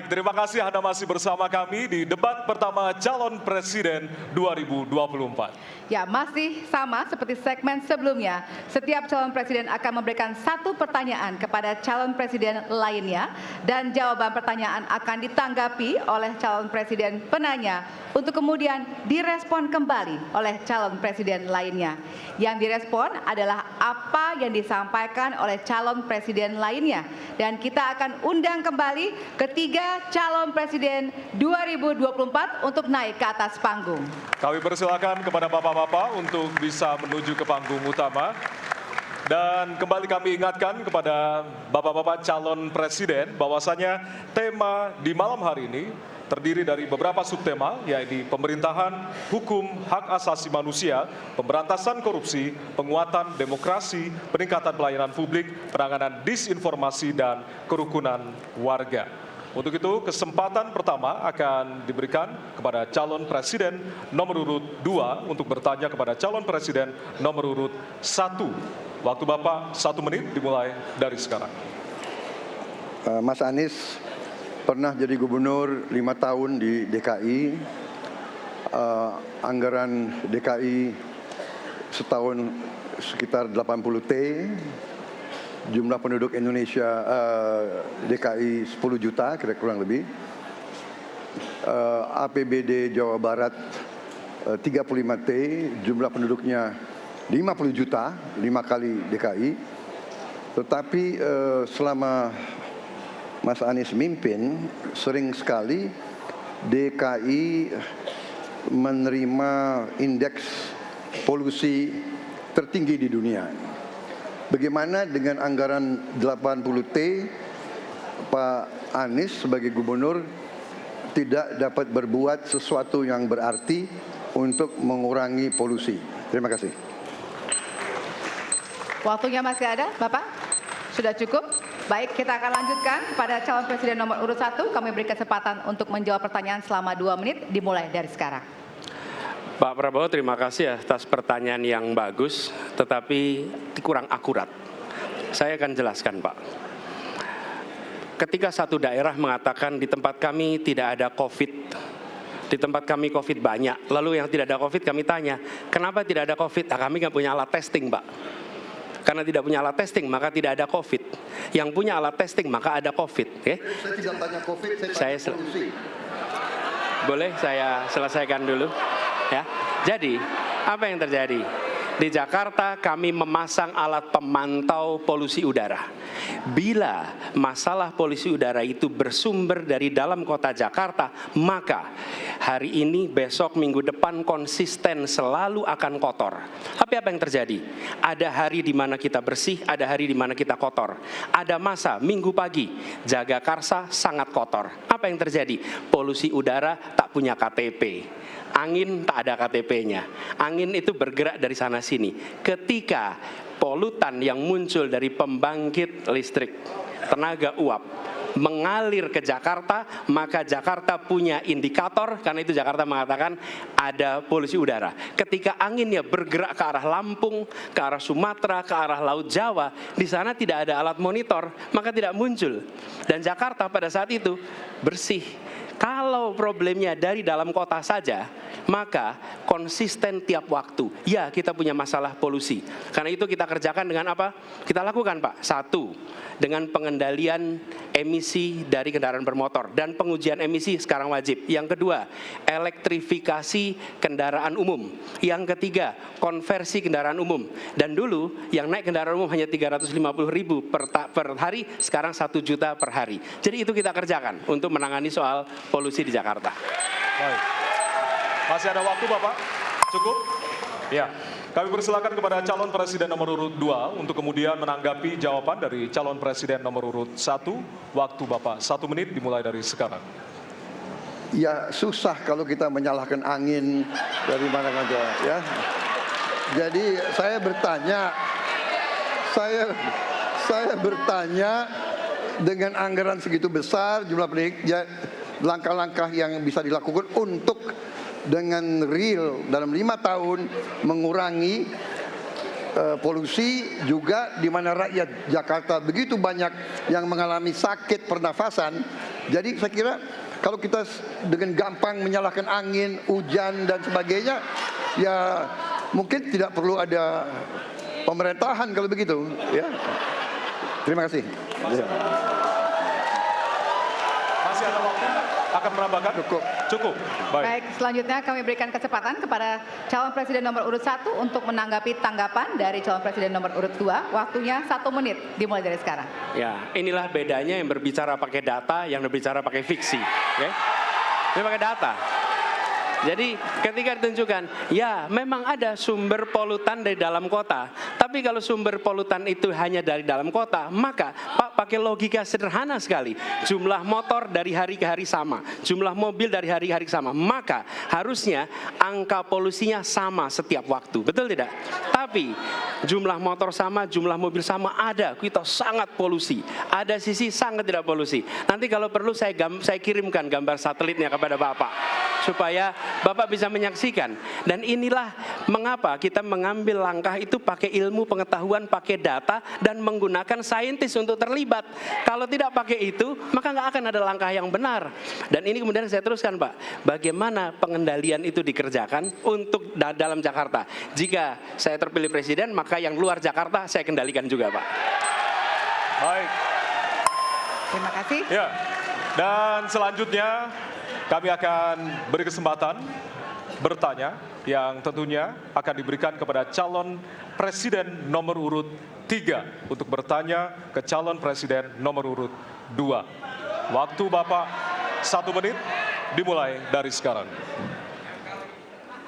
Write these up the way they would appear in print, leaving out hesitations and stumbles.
Baik, terima kasih Anda masih bersama kami di debat pertama calon presiden 2024. Ya, masih sama seperti segmen sebelumnya. Setiap calon presiden akan memberikan satu pertanyaan kepada calon presiden lainnya dan jawaban pertanyaan akan ditanggapi oleh calon presiden penanya untuk kemudian direspon kembali oleh calon presiden lainnya. Yang direspon adalah apa yang disampaikan oleh calon presiden lainnya. Dan kita akan undang kembali ketiga calon presiden 2024 untuk naik ke atas panggung. Kami persilakan kepada Bapak-Bapak untuk bisa menuju ke panggung utama. Dan kembali kami ingatkan kepada Bapak-Bapak calon presiden bahwasanya tema di malam hari ini terdiri dari beberapa subtema, yaitu pemerintahan, hukum, hak asasi manusia, pemberantasan korupsi, penguatan demokrasi, peningkatan pelayanan publik, penanganan disinformasi, dan kerukunan warga. Untuk itu, kesempatan pertama akan diberikan kepada calon presiden nomor urut 2 untuk bertanya kepada calon presiden nomor urut 1. Waktu Bapak 1 menit dimulai dari sekarang. Mas Anies pernah jadi gubernur 5 tahun di DKI. Anggaran DKI setahun sekitar 80 T. Jumlah penduduk Indonesia DKI 10 juta kira kurang lebih. APBD Jawa Barat 35 T, jumlah penduduknya 50 juta, 5 kali DKI. Tetapi selama Mas Anies mimpin, sering sekali DKI menerima indeks polusi tertinggi di dunia. Bagaimana dengan anggaran 80 T, Pak Anies sebagai gubernur tidak dapat berbuat sesuatu yang berarti untuk mengurangi polusi? Terima kasih. Waktunya masih ada, Bapak? Sudah cukup? Baik, kita akan lanjutkan kepada calon presiden nomor urut 1. Kami beri kesempatan untuk menjawab pertanyaan selama 2 menit, dimulai dari sekarang. Pak Prabowo, terima kasih atas pertanyaan yang bagus, tetapi kurang akurat. Saya akan jelaskan, Pak. Ketika satu daerah mengatakan di tempat kami tidak ada COVID, di tempat kami COVID banyak, lalu yang tidak ada COVID kami tanya, kenapa tidak ada COVID? Nah, kami nggak punya alat testing, Pak. Karena tidak punya alat testing, maka tidak ada COVID. Yang punya alat testing, maka ada COVID. Okay? Saya tidak tanya COVID, saya tanya polusi. Boleh saya selesaikan dulu? Ya, jadi apa yang terjadi? Di Jakarta kami memasang alat pemantau polusi udara. Bila masalah polusi udara itu bersumber dari dalam kota Jakarta, maka hari ini, besok, minggu depan konsisten selalu akan kotor. Tapi apa yang terjadi? Ada hari di mana kita bersih, ada hari di mana kita kotor. Ada masa minggu pagi, Jagakarsa sangat kotor. Apa yang terjadi? Polusi udara tak punya KTP. Angin tak ada KTP-nya. Angin itu bergerak dari sana sini. Ketika polutan yang muncul dari pembangkit listrik tenaga uap mengalir ke Jakarta, maka Jakarta punya indikator, karena itu Jakarta mengatakan ada polusi udara. Ketika anginnya bergerak ke arah Lampung, ke arah Sumatera, ke arah Laut Jawa, di sana tidak ada alat monitor, maka tidak muncul. Dan Jakarta pada saat itu bersih. Kalau problemnya dari dalam kota saja, maka konsisten tiap waktu. Ya, kita punya masalah polusi. Karena itu kita kerjakan dengan apa? Kita lakukan, Pak. 1, dengan pengendalian emisi dari kendaraan bermotor. Dan pengujian emisi sekarang wajib. Yang kedua, elektrifikasi kendaraan umum. Yang ketiga, konversi kendaraan umum. Dan dulu yang naik kendaraan umum hanya 350.000 per hari, sekarang 1 juta per hari. Jadi itu kita kerjakan untuk menangani soal polusi di Jakarta. Baik. Masih ada waktu, Bapak? Cukup? Ya. Kami persilakan kepada calon presiden nomor urut 2 untuk kemudian menanggapi jawaban dari calon presiden nomor urut 1. Waktu Bapak 1 menit dimulai dari sekarang. Ya, susah kalau kita menyalahkan angin dari mana saja, ya. Jadi saya bertanya dengan anggaran segitu besar, jumlah penduduk, ya, langkah-langkah yang bisa dilakukan untuk dengan real dalam 5 tahun mengurangi polusi, juga di mana rakyat Jakarta begitu banyak yang mengalami sakit pernafasan. Jadi saya kira kalau kita dengan gampang menyalahkan angin, hujan dan sebagainya, ya mungkin tidak perlu ada pemerintahan kalau begitu. Ya. Terima kasih. Masih ada waktu? Akan menambahkan? Cukup. Cukup. Baik. Baik, selanjutnya kami berikan kesempatan kepada calon presiden nomor urut 1 untuk menanggapi tanggapan dari calon presiden nomor urut 2. Waktunya 1 menit, dimulai dari sekarang. Ya, inilah bedanya yang berbicara pakai data, yang berbicara pakai fiksi. Oke? Ini pakai data. Jadi ketika ditunjukkan, ya memang ada sumber polutan dari dalam kota. Tapi kalau sumber polutan itu hanya dari dalam kota, maka Pak pakai logika sederhana sekali. Jumlah motor dari hari ke hari sama, jumlah mobil dari hari ke hari sama. Maka harusnya angka polusinya sama setiap waktu. Betul tidak? Tapi jumlah motor sama, jumlah mobil sama, ada. Kita sangat polusi. Ada sisi sangat tidak polusi. Nanti kalau perlu saya kirimkan gambar satelitnya kepada Bapak. Supaya Bapak bisa menyaksikan. Dan inilah mengapa kita mengambil langkah itu pakai ilmu pengetahuan, pakai data, dan menggunakan saintis untuk terlibat. Kalau tidak pakai itu, maka nggak akan ada langkah yang benar. Dan ini kemudian saya teruskan, Pak. Bagaimana pengendalian itu dikerjakan untuk dalam Jakarta. Jika saya terpilih presiden, maka yang luar Jakarta saya kendalikan juga, Pak. Baik. Terima kasih. Ya. Dan selanjutnya kami akan beri kesempatan bertanya yang tentunya akan diberikan kepada calon presiden nomor urut 3 untuk bertanya ke calon presiden nomor urut 2. Waktu Bapak 1 menit dimulai dari sekarang.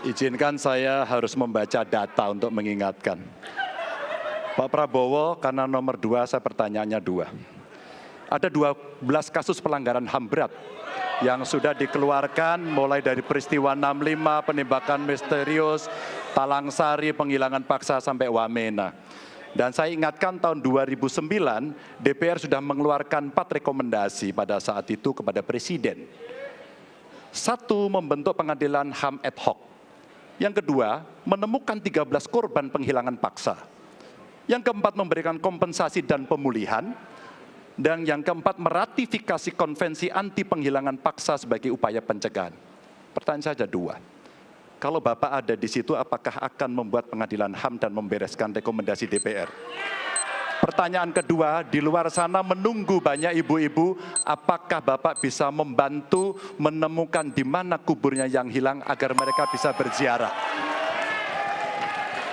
Izinkan saya harus membaca data untuk mengingatkan. Pak Prabowo, karena nomor 2 saya pertanyaannya 2. Ada 12 kasus pelanggaran HAM berat yang sudah dikeluarkan mulai dari peristiwa 65, penembakan misterius, Talang Sari, penghilangan paksa sampai Wamena. Dan saya ingatkan tahun 2009 DPR sudah mengeluarkan 4 rekomendasi pada saat itu kepada Presiden. 1, membentuk pengadilan HAM ad hoc. Yang kedua, menemukan 13 korban penghilangan paksa. Yang keempat, memberikan kompensasi dan pemulihan. Dan yang keempat, meratifikasi konvensi anti penghilangan paksa sebagai upaya pencegahan. Pertanyaan saja 2. Kalau Bapak ada di situ, apakah akan membuat pengadilan HAM dan membereskan rekomendasi DPR? Pertanyaan kedua, di luar sana menunggu banyak ibu-ibu, apakah Bapak bisa membantu menemukan di mana kuburnya yang hilang agar mereka bisa berziarah?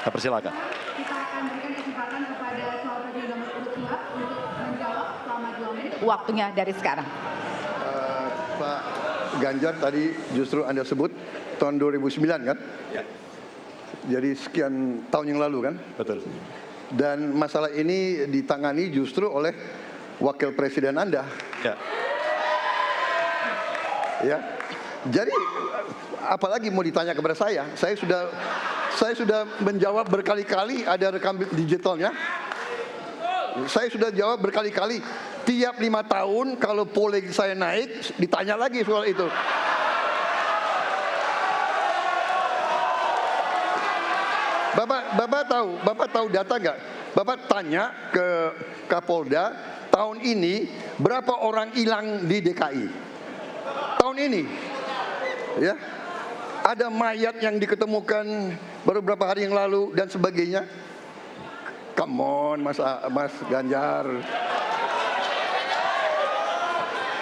Saya persilakan. Kita akan berikan kesempatan kepada calon presiden nomor urut 2 untuk menjawab selama 2 menit. Waktunya dari sekarang. Pak Ganjar tadi justru Anda sebut tahun 2009 kan? Ya. Jadi sekian tahun yang lalu kan? Betul. Dan masalah ini ditangani justru oleh wakil presiden Anda. Ya. Ya. Jadi apalagi mau ditanya kepada saya? Saya sudah menjawab berkali-kali, ada rekam digitalnya. Saya sudah jawab berkali-kali. Tiap 5 tahun kalau polling saya naik, ditanya lagi soal itu. Bapak tahu data nggak? Bapak tanya ke Kapolda, tahun ini berapa orang hilang di DKI? Tahun ini, ya, ada mayat yang diketemukan baru beberapa hari yang lalu dan sebagainya. Come on, Mas Ganjar.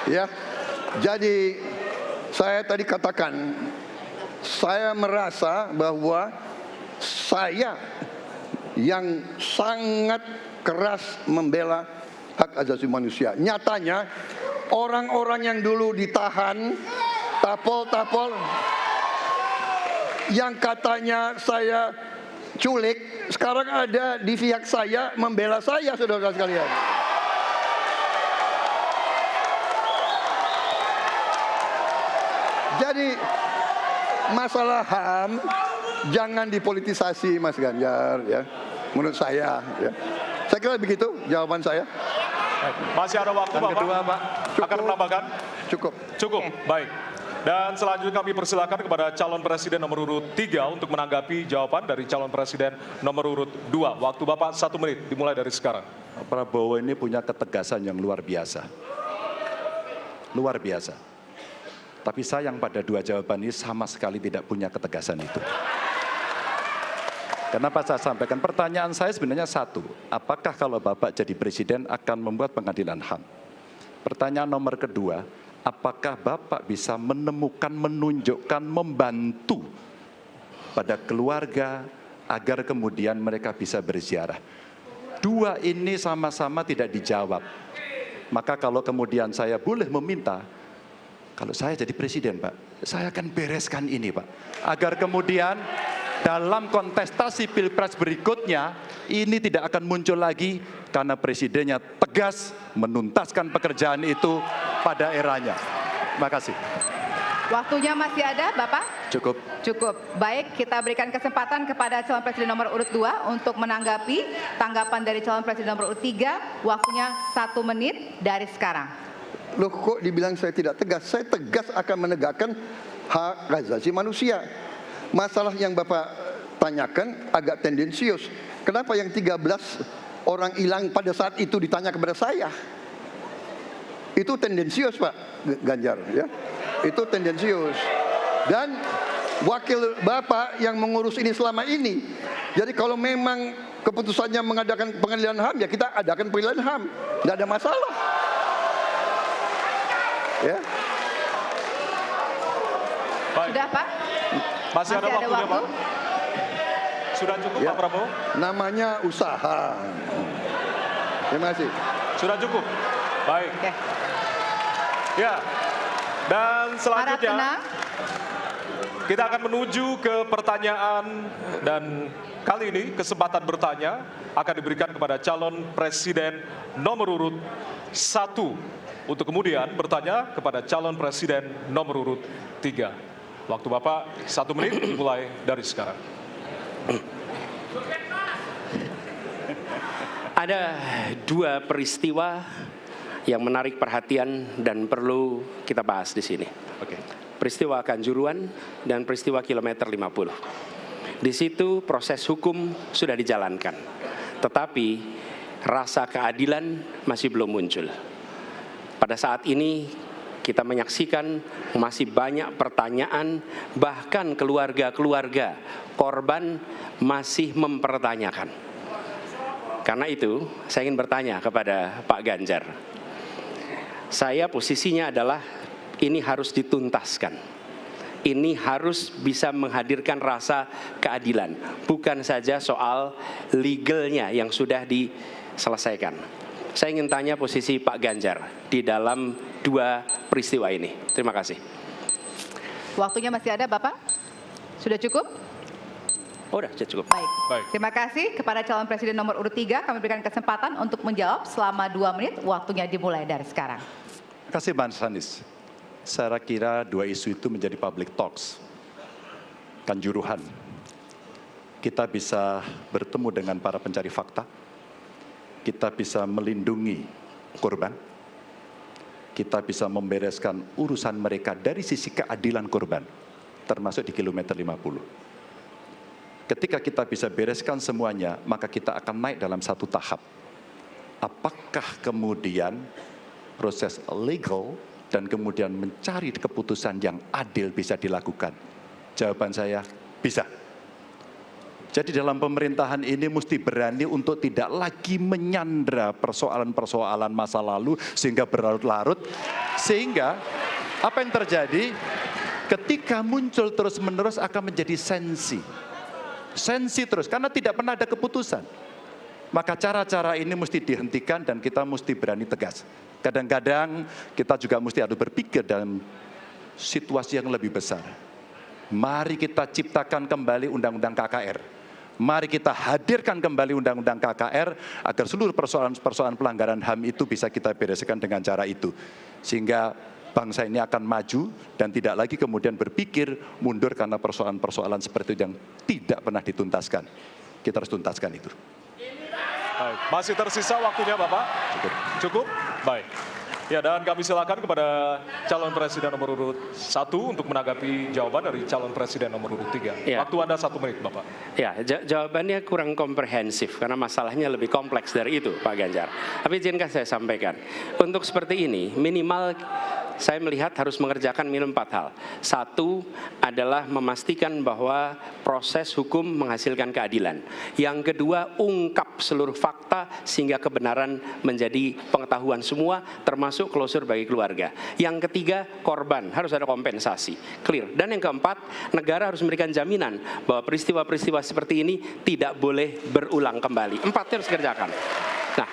Ya, jadi saya tadi katakan, saya merasa bahwa saya yang sangat keras membela hak asasi manusia. Nyatanya orang-orang yang dulu ditahan, tapol-tapol, yang katanya saya culik, sekarang ada di pihak saya membela saya, saudara sekalian. Jadi masalah HAM jangan dipolitisasi, Mas Ganjar, ya. Menurut saya, ya. Saya kira begitu jawaban saya. Masih ada waktu, Yang Bapak. kedua, Pak. Akan menambahkan? Cukup. Cukup. Baik. Dan selanjutnya kami persilakan kepada calon presiden nomor urut 3 untuk menanggapi jawaban dari calon presiden nomor urut 2. Waktu Bapak 1 menit dimulai dari sekarang. Pak Prabowo ini punya ketegasan yang luar biasa. Luar biasa. Tapi sayang pada dua jawaban ini sama sekali tidak punya ketegasan itu. Kenapa saya sampaikan? Pertanyaan saya sebenarnya satu. Apakah kalau Bapak jadi presiden akan membuat pengadilan HAM? Pertanyaan nomor kedua, apakah Bapak bisa menemukan, menunjukkan, membantu pada keluarga agar kemudian mereka bisa berziarah? Dua ini sama-sama tidak dijawab. Maka kalau kemudian saya boleh meminta, kalau saya jadi presiden, Pak, saya akan bereskan ini, Pak. Agar kemudian dalam kontestasi Pilpres berikutnya, ini tidak akan muncul lagi karena presidennya tegas menuntaskan pekerjaan itu pada eranya. Terima kasih. Waktunya masih ada, Bapak? Cukup. Cukup. Baik, kita berikan kesempatan kepada calon presiden nomor urut 2 untuk menanggapi tanggapan dari calon presiden nomor urut 3. Waktunya 1 menit dari sekarang. Loh, kok dibilang saya tidak tegas? Saya tegas akan menegakkan hak asasi manusia. Masalah yang Bapak tanyakan agak tendensius. Kenapa yang 13 orang hilang pada saat itu ditanya kepada saya? Itu tendensius, Pak Ganjar, ya. Itu tendensius. Dan wakil Bapak yang mengurus ini selama ini. Jadi kalau memang keputusannya mengadakan pengadilan HAM, ya kita adakan pengadilan HAM. Tidak ada masalah. Ya. Baik. Sudah, Pak? Masih ada waktunya, waktu? Pak? Sudah cukup, Ya. Pak Prabowo? Namanya usaha. Terima kasih. Sudah cukup? Baik. Oke. Ya, dan Harap selanjutnya tenang. kita akan menuju ke pertanyaan dan kali ini kesempatan bertanya akan diberikan kepada calon presiden nomor urut 1 untuk kemudian bertanya kepada calon presiden nomor urut 3. Waktu Bapak 1 menit dimulai dari sekarang. Ada dua peristiwa yang menarik perhatian dan perlu kita bahas di sini. Oke. Peristiwa Kanjuruhan dan peristiwa kilometer 50. Di situ proses hukum sudah dijalankan, tetapi rasa keadilan masih belum muncul. Pada saat ini kita menyaksikan masih banyak pertanyaan, bahkan keluarga-keluarga korban masih mempertanyakan. Karena itu, saya ingin bertanya kepada Pak Ganjar. Saya posisinya adalah ini harus dituntaskan. Ini harus bisa menghadirkan rasa keadilan, bukan saja soal legalnya yang sudah diselesaikan. Saya ingin tanya posisi Pak Ganjar di dalam dua peristiwa ini. Terima kasih. Waktunya masih ada, Bapak? Sudah cukup? Oh, udah cukup. Baik. Baik. Terima kasih kepada calon presiden nomor urut 3. Kami berikan kesempatan untuk menjawab selama 2 menit. Waktunya dimulai dari sekarang. Terima kasih, Mas Anies. Saya kira dua isu itu menjadi public talks. Kanjuruhan. Kita bisa bertemu dengan para pencari fakta. Kita bisa melindungi korban. Kita bisa membereskan urusan mereka dari sisi keadilan korban, termasuk di kilometer 50. Ketika kita bisa bereskan semuanya, maka kita akan naik dalam satu tahap. Apakah kemudian proses legal dan kemudian mencari keputusan yang adil bisa dilakukan? Jawaban saya, bisa. Jadi dalam pemerintahan ini mesti berani untuk tidak lagi menyandra persoalan-persoalan masa lalu sehingga berlarut-larut. Sehingga apa yang terjadi ketika muncul terus-menerus akan menjadi sensi. Sensi terus, karena tidak pernah ada keputusan. Maka cara-cara ini mesti dihentikan dan kita mesti berani tegas. Kadang-kadang kita juga mesti harus berpikir dalam situasi yang lebih besar. Mari kita ciptakan kembali Undang-Undang KKR. Mari kita hadirkan kembali Undang-Undang KKR agar seluruh persoalan-persoalan pelanggaran HAM itu bisa kita bereskan dengan cara itu. Sehingga bangsa ini akan maju dan tidak lagi kemudian berpikir mundur karena persoalan-persoalan seperti itu yang tidak pernah dituntaskan. Kita harus tuntaskan itu. Baik. Masih tersisa waktunya, Bapak? Cukup. Cukup? Baik. Ya, dan kami silakan kepada calon presiden nomor urut 1 untuk menanggapi jawaban dari calon presiden nomor urut 3. Ya. Waktu Anda 1 menit, Bapak. Ya, jawabannya kurang komprehensif karena masalahnya lebih kompleks dari itu, Pak Ganjar. Tapi izinkan saya sampaikan, untuk seperti ini minimal saya melihat harus mengerjakan minimum 4 hal. 1 adalah memastikan bahwa proses hukum menghasilkan keadilan. Yang kedua, ungkap seluruh fakta sehingga kebenaran menjadi pengetahuan semua, termasuk closure bagi keluarga. Yang ketiga, korban harus ada kompensasi, clear. Dan yang keempat, negara harus memberikan jaminan bahwa peristiwa-peristiwa seperti ini tidak boleh berulang kembali. 4 harus dikerjakan. Nah,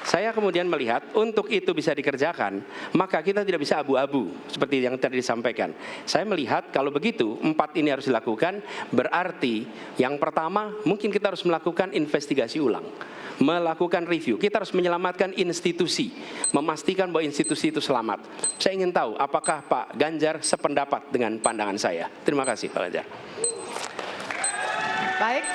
saya kemudian melihat untuk itu bisa dikerjakan, maka kita tidak bisa abu-abu seperti yang tadi disampaikan. Saya melihat kalau begitu 4 ini harus dilakukan, berarti yang pertama mungkin kita harus melakukan investigasi ulang, melakukan review. Kita harus menyelamatkan institusi, memastikan bahwa institusi itu selamat. Saya ingin tahu apakah Pak Ganjar sependapat dengan pandangan saya. Terima kasih Pak Ganjar. Baik.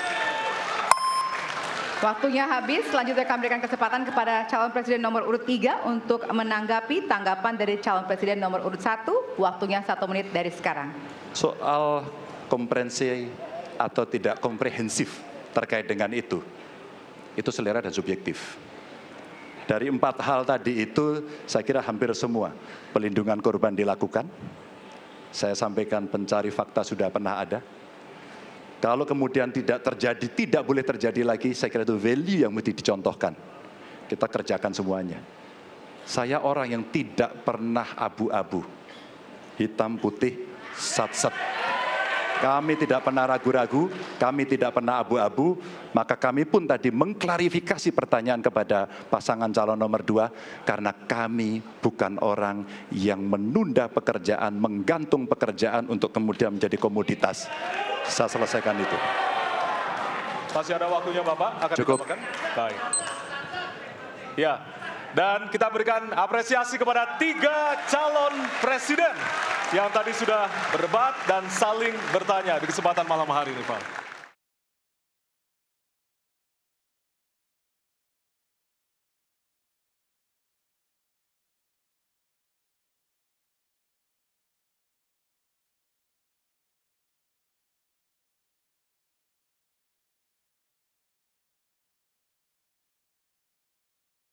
Waktunya habis, selanjutnya kami berikan kesempatan kepada calon presiden nomor urut 3 untuk menanggapi tanggapan dari calon presiden nomor urut 1. Waktunya 1 menit dari sekarang. Soal komprehensi atau tidak komprehensif terkait dengan itu selera dan subjektif. Dari 4 hal tadi itu, saya kira hampir semua pelindungan korban dilakukan. Saya sampaikan pencari fakta sudah pernah ada. Kalau kemudian tidak terjadi, tidak boleh terjadi lagi, saya kira itu value yang mesti dicontohkan. Kita kerjakan semuanya. Saya orang yang tidak pernah abu-abu, hitam putih, sat-set. Kami tidak pernah ragu-ragu, kami tidak pernah abu-abu, maka kami pun tadi mengklarifikasi pertanyaan kepada pasangan calon nomor 2, karena kami bukan orang yang menunda pekerjaan, menggantung pekerjaan untuk kemudian menjadi komoditas. Saya selesaikan itu. Masih ada waktunya Bapak, akan Cukup. ditambahkan? Baik. Ya, dan kita berikan apresiasi kepada 3 calon presiden yang tadi sudah berdebat dan saling bertanya di kesempatan malam hari ini, Pak.